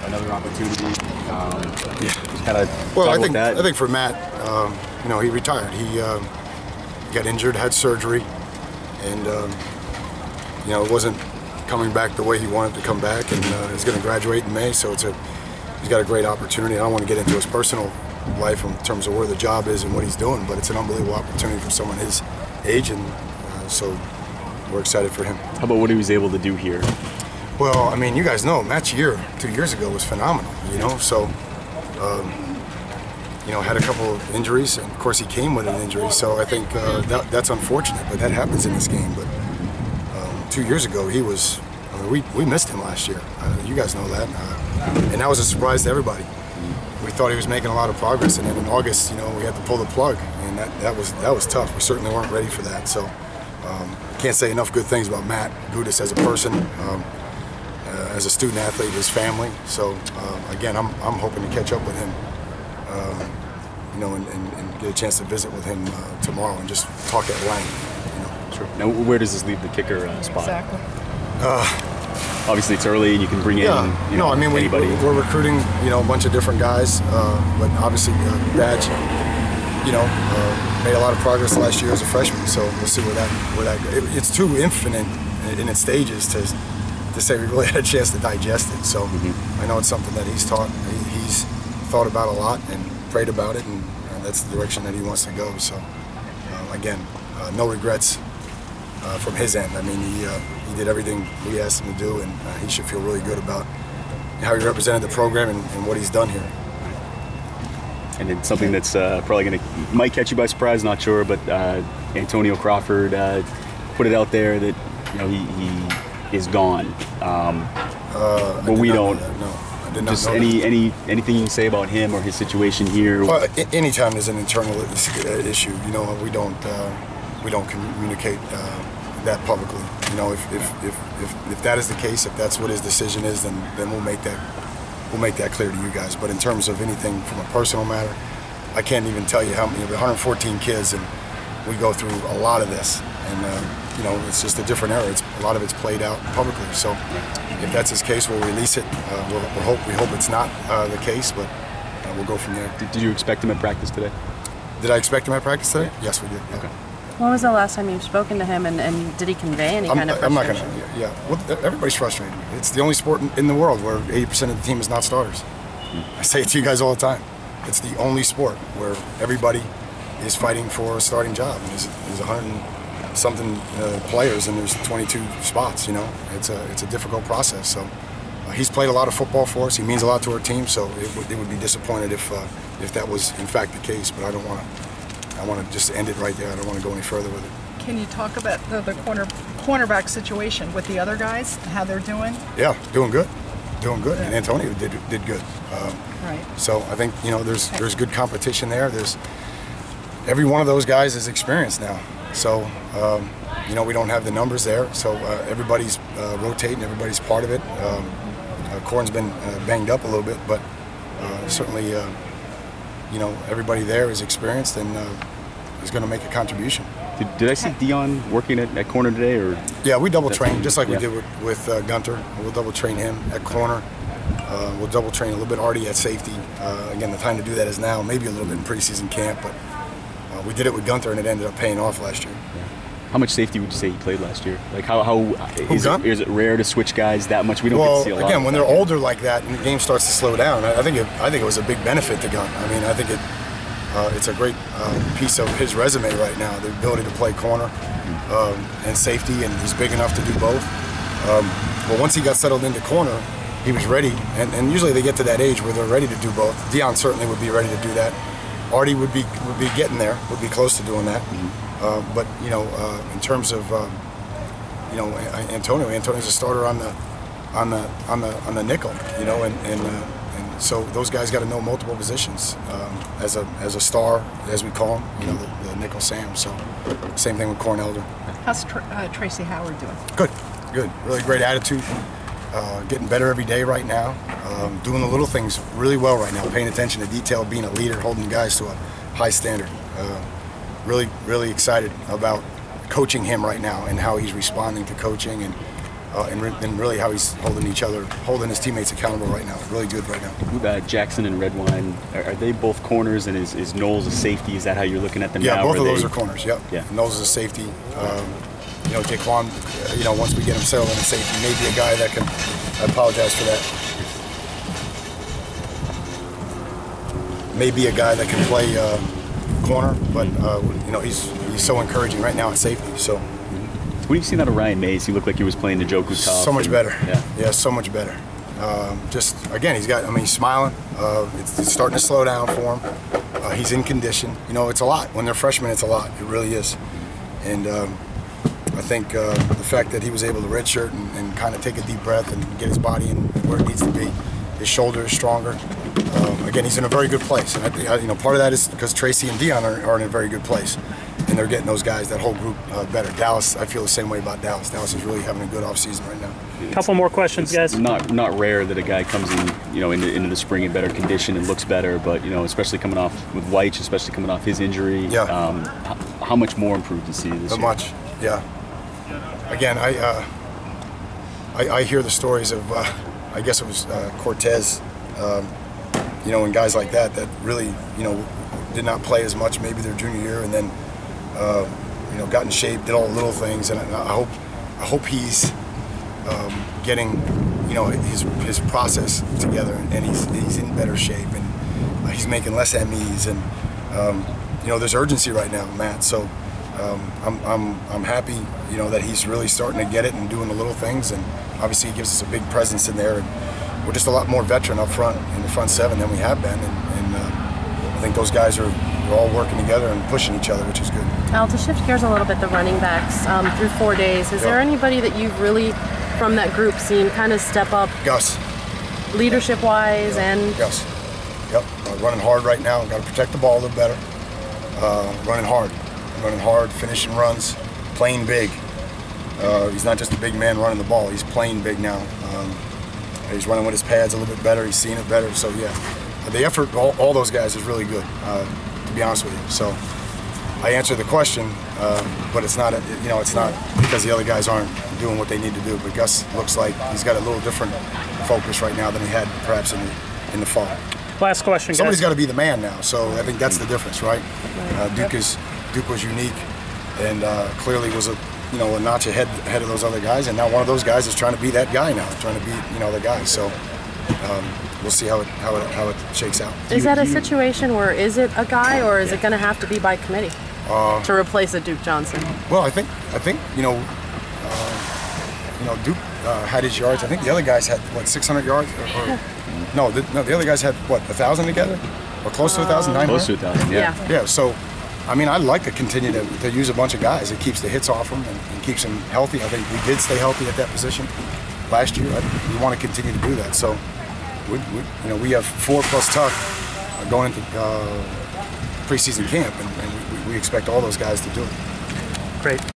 another opportunity. Yeah. Kind of. Well, I think for Matt, you know, he retired. He got injured, had surgery, and you know, it wasn't coming back the way he wanted to come back, and he's going to graduate in May. So he's got a great opportunity. I don't want to get into his personal life in terms of where the job is and what he's doing, but it's an unbelievable opportunity for someone his age, and so we're excited for him. How about what he was able to do here? Well, I mean, you guys know Matt's year 2 years ago was phenomenal, you know, so you know, had a couple of injuries, and of course he came with an injury, so I think that's unfortunate, but that happens in this game. But 2 years ago he was, I mean, we missed him last year. You guys know that, and that was a surprise to everybody. We thought he was making a lot of progress, and then in August, you know, we had to pull the plug, and that was tough. We certainly weren't ready for that. So can't say enough good things about Matt Bude as a person, as a student athlete, his family. So again, I'm hoping to catch up with him, you know, and get a chance to visit with him tomorrow and just talk at length. You know. Sure. Now, where does this leave the kicker spot? Exactly. Obviously, it's early, and you can bring in you know, I mean, anybody. We're recruiting, you know, a bunch of different guys, but obviously Badge, you know, made a lot of progress last year as a freshman. So we'll see where that goes. It's too infinite in its stages to say we really had a chance to digest it. So I know it's something that he's thought about a lot and prayed about it, and that's the direction that he wants to go. So again, no regrets from his end. I mean, he did everything we asked him to do, and he should feel really good about how he represented the program and what he's done here. And it's something that's probably might catch you by surprise, not sure, but Antonio Crawford put it out there that, you know, he is gone. But we don't. No, I did not just know anything you can say about him or his situation here? Well, anytime there's an internal issue, you know, we don't communicate that publicly. You know, if that is the case, if that's what his decision is, then we'll make that clear to you guys. But in terms of anything from a personal matter, I can't even tell you how many. 114 kids, and we go through a lot of this, and you know, it's just a different era. A lot of it's played out publicly. So if that's his case, we'll release it. We hope it's not the case, but we'll go from there. Did you expect him at practice today? Did I expect him at practice today? Yes, we did. Yeah. Okay. When was the last time you've spoken to him, and did he convey any kind of frustration? I'm not going to, yeah. Well, everybody's frustrated. It's the only sport in the world where 80% of the team is not starters. I say it to you guys all the time. It's the only sport where everybody is fighting for a starting job. And there's 100-something players, and there's 22 spots, you know. It's a difficult process. So he's played a lot of football for us. He means a lot to our team, so it would be disappointed if that was, in fact, the case. But I don't want to. I want to just end it right there. I don't want to go any further with it. Can you talk about the cornerback situation with the other guys, how they're doing? Yeah, doing good. And Antonio did good. Right. So I think, you know, there's good competition there. Every one of those guys is experienced now. So you know, we don't have the numbers there. So everybody's rotating. Everybody's part of it. Corn's been banged up a little bit, but certainly. You know, everybody there is experienced and is going to make a contribution. Did I see Dion working at corner today, or? Yeah, we double train just like we did with Gunter. We'll double train him at corner. We'll double train a little bit Artie at safety. Again, the time to do that is now. Maybe a little bit in preseason camp, but we did it with Gunter and it ended up paying off last year. Yeah. How much safety would you say he played last year? Like is it rare to switch guys that much? We don't get to see a lot. Again, when they're older like that and the game starts to slow down, I think it was a big benefit to Gunn. I mean, I think it's a great piece of his resume right now, the ability to play corner and safety, and he's big enough to do both. But once he got settled into corner, he was ready, and usually they get to that age where they're ready to do both. Dion certainly would be ready to do that. Artie would be getting there, would be close to doing that. But you know, in terms of you know, Antonio's a starter on the nickel, you know, and so those guys got to know multiple positions as a star, as we call him, you know, the nickel Sam. So same thing with Corn Elder. How's Tracy Howard doing? Good, really great attitude. Getting better every day right now. Doing the little things really well right now. Paying attention to detail, being a leader, holding guys to a high standard. Really excited about coaching him right now and how he's responding to coaching, and and really how he's holding his teammates accountable right now. Really good right now. Jackson and Redwine, are they both corners, and is Knowles a safety? Is that how you're looking at them now? Yeah, both of those are corners. Yep. Yeah. Knowles is a safety. Jaquan, once we get him settled in a safety, maybe a guy that can. I apologize for that. Maybe a guy that can play corner, but he's so encouraging right now at safety. So. When you seen that of Ryan Mays, he looked like he was playing the Joku tough. So much better. Yeah, so much better. Again, he's smiling. It's starting to slow down for him. He's in condition. It's a lot. When they're freshmen, it's a lot. It really is. And I think the fact that he was able to redshirt and kind of take a deep breath and get his body in where it needs to be. His shoulder is stronger. Again, he's in a very good place. And part of that is because Tracy and Dion are in a very good place. And they're getting those guys, that whole group, better. Dallas, I feel the same way about Dallas. Dallas is really having a good offseason right now. Couple more questions, guys. Not rare that a guy comes in, into the spring in better condition and looks better, but especially coming off with Weich, especially coming off his injury. Yeah. How much more improved is he this year? Much, yeah. Again, I hear the stories of, I guess it was Cortez, and guys like that really, did not play as much maybe their junior year, and then got in shape, did all the little things, and I hope he's getting his process together, and he's in better shape, and he's making less MEs, and there's urgency right now, Matt. So I'm happy that he's really starting to get it and doing the little things, and obviously he gives us a big presence in there, and we're just a lot more veteran up front in the front seven than we have been, and I think those guys are all working together and pushing each other, which is good. Al, to shift gears a little bit, the running backs through 4 days, is there anybody that you've really, from that group, seen kind of step up? Gus. Leadership-wise and... Gus. Yep. Running hard right now. Got to protect the ball a little better. Running hard, finishing runs, playing big. He's not just a big man running the ball. He's playing big now. He's running with his pads a little bit better. He's seeing it better. So, yeah, the effort, all those guys is really good, to be honest with you. So I answered the question, but it's not because the other guys aren't doing what they need to do. But Gus looks like he's got a little different focus right now than he had perhaps in the fall. Last question, Somebody's guys. got to be the man now, so I think that's the difference, right? Duke was unique, and clearly was a notch ahead of those other guys, and now one of those guys is trying to be that guy now, trying to be the guy. So we'll see how it shakes out. Is that a situation where is it a guy, or is it going to have to be by committee to replace a Duke Johnson? Well, I think Duke had his yards. I think the other guys had 600 yards, no, the other guys had 1,000 together, or close to 1,000, 900. Close to 1,000, yeah. Yeah. So, I'd like to continue to use a bunch of guys. It keeps the hits off them and keeps them healthy. I think we did stay healthy at that position last year. We want to continue to do that. So, we have 4 plus Tuck going into preseason camp, and we expect all those guys to do it. Great.